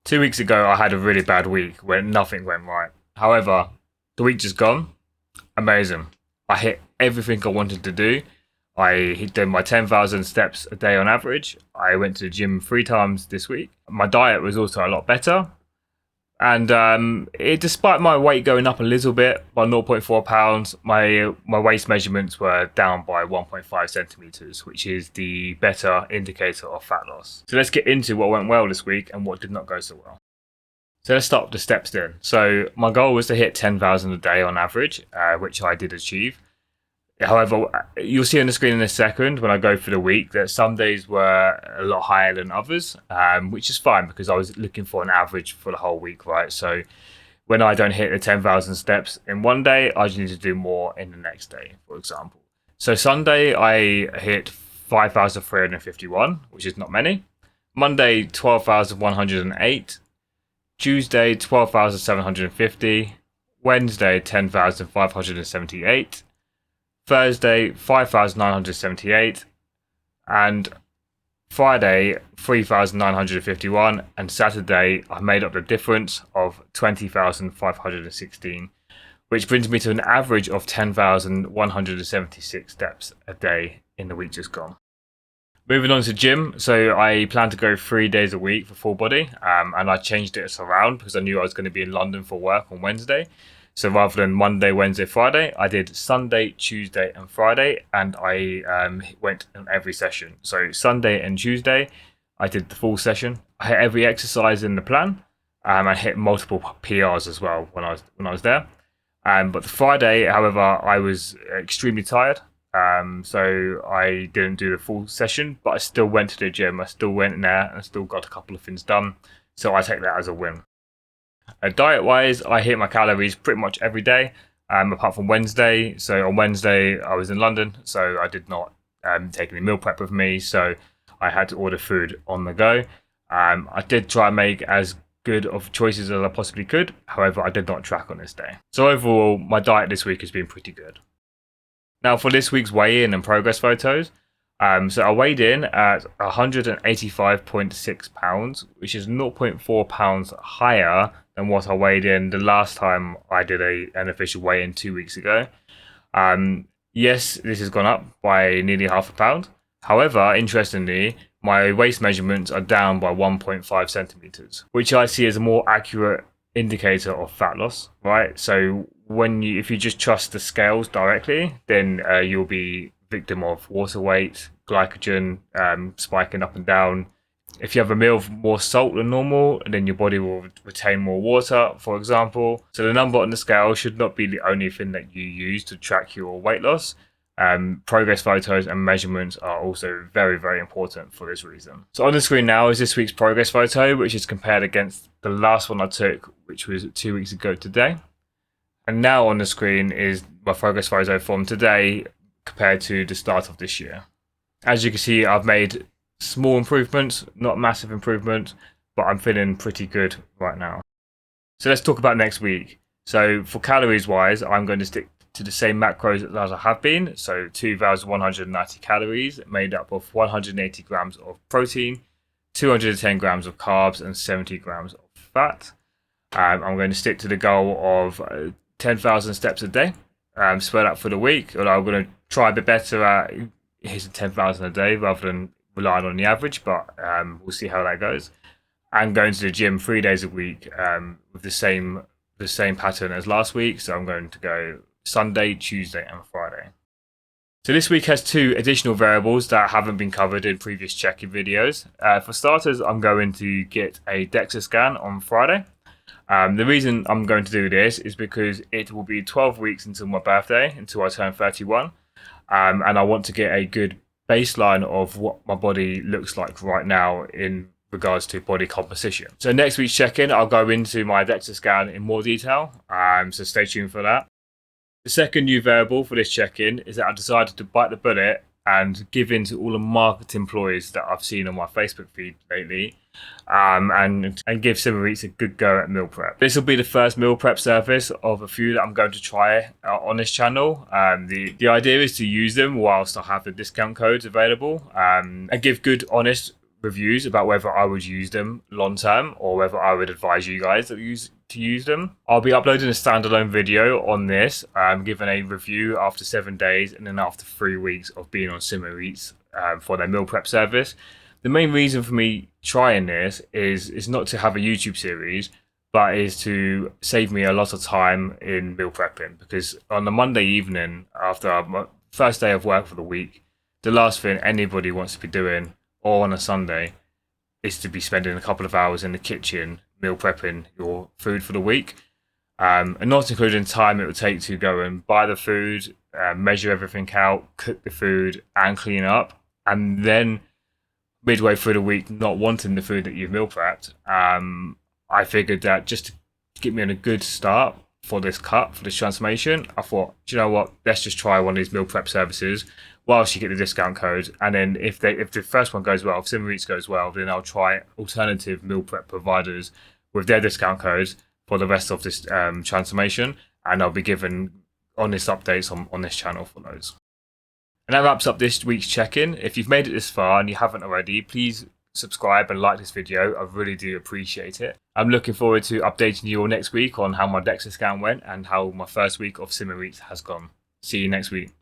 2 weeks ago, I had a really bad week where nothing went right. However, the week just gone, amazing. I hit everything I wanted to do. I did my 10,000 steps a day on average. I went to the gym 3 times this week. My diet was also a lot better. And despite my weight going up a little bit by 0.4 pounds, my waist measurements were down by 1.5 centimeters, which is the better indicator of fat loss. So let's get into what went well this week and what did not go so well. So let's start with the steps then. So my goal was to hit 10,000 a day on average, which I did achieve. However, you'll see on the screen in a second when I go for the week that some days were a lot higher than others, which is fine because I was looking for an average for the whole week, right? So when I don't hit the 10,000 steps in one day, I just need to do more in the next day, for example. So Sunday, I hit 5,351, which is not many. Monday, 12,108. Tuesday, 12,750. Wednesday, 10,578. Thursday, 5,978, and Friday, 3,951, and Saturday, I made up the difference of 20,516, which brings me to an average of 10,176 steps a day in the week just gone. Moving on to gym, so I plan to go 3 days a week for full body, and I changed it around because I knew I was going to be in London for work on Wednesday. So rather than Monday, Wednesday, Friday, I did Sunday, Tuesday, and Friday, and I went in every session. So Sunday and Tuesday, I did the full session. I hit every exercise in the plan. I hit multiple PRs as well when I was there. But the Friday, however, I was extremely tired. So I didn't do the full session, but I still went to the gym. I still went in there and still got a couple of things done. So I take that as a win. Diet-wise, I hit my calories pretty much every day, apart from Wednesday. So on Wednesday, I was in London, so I did not take any meal prep with me, so I had to order food on the go. I did try and make as good of choices as I possibly could. However, I did not track on this day. So overall, my diet this week has been pretty good. Now for this week's weigh-in and progress photos. So I weighed in at 185.6 pounds, which is 0.4 pounds higher than what I weighed in the last time I did an official weigh-in 2 weeks ago. Yes, this has gone up by nearly half a pound. However, interestingly, my waist measurements are down by 1.5 centimeters, which I see as a more accurate indicator of fat loss, right? So if you just trust the scales directly, then you'll be victim of water weight, glycogen spiking up and down. If you have a meal of more salt than normal, then your body will retain more water, for example. So the number on the scale should not be the only thing that you use to track your weight loss. Progress photos and measurements are also very, very important for this reason. So on the screen now is this week's progress photo, which is compared against the last one I took, which was 2 weeks ago today. And now on the screen is my progress photo from today compared to the start of this year. As you can see, I've made small improvements, not massive improvements, but I'm feeling pretty good right now. So let's talk about next week. So for calories wise, I'm going to stick to the same macros as I have been. So 2,190 calories made up of 180 grams of protein, 210 grams of carbs, and 70 grams of fat. I'm going to stick to the goal of 10,000 steps a day, spread out for the week. Although I'm going to try a bit better at hitting 10,000 a day rather than relying on the average, but we'll see how that goes. I'm going to the gym 3 days a week with the same pattern as last week. So I'm going to go Sunday, Tuesday, and Friday. So this week has 2 additional variables that haven't been covered in previous check-in videos. For starters, I'm going to get a DEXA scan on Friday. The reason I'm going to do this is because it will be 12 weeks until my birthday, until I turn 31. And I want to get a good baseline of what my body looks like right now in regards to body composition. So next week's check-in, I'll go into my DEXA scan in more detail, so stay tuned for that. The second new variable for this check-in is that I decided to bite the bullet and give in to all the marketing ploys that I've seen on my Facebook feed lately, and give Simmer Eats a good go at meal prep. This will be the first meal prep service of a few that I'm going to try on this channel. The idea is to use them whilst I have the discount codes available, and give good, honest reviews about whether I would use them long term or whether I would advise you guys to use them. I'll be uploading a standalone video on this, giving a review after 7 days and then after 3 weeks of being on Simmer Eats for their meal prep service. The main reason for me trying this is not to have a YouTube series, but is to save me a lot of time in meal prepping, because on the Monday evening after my first day of work for the week, the last thing anybody wants to be doing, or on a Sunday, is to be spending a couple of hours in the kitchen meal prepping your food for the week, and not including time it would take to go and buy the food, measure everything out, cook the food and clean up, and then midway through the week not wanting the food that you've meal prepped. I figured that just to get me on a good start for this transformation, I thought, do you know what, let's just try one of these meal prep services whilst you get the discount code, and then if the first one goes well, if Simmer Eats goes well, then I'll try alternative meal prep providers with their discount codes for the rest of this transformation, and I'll be giving honest updates on this channel for those. And that wraps up this week's check-in. If you've made it this far and you haven't already, please subscribe and like this video. I really do appreciate it. I'm looking forward to updating you all next week on how my DEXA scan went and how my first week of Simmer Eats has gone. See you next week.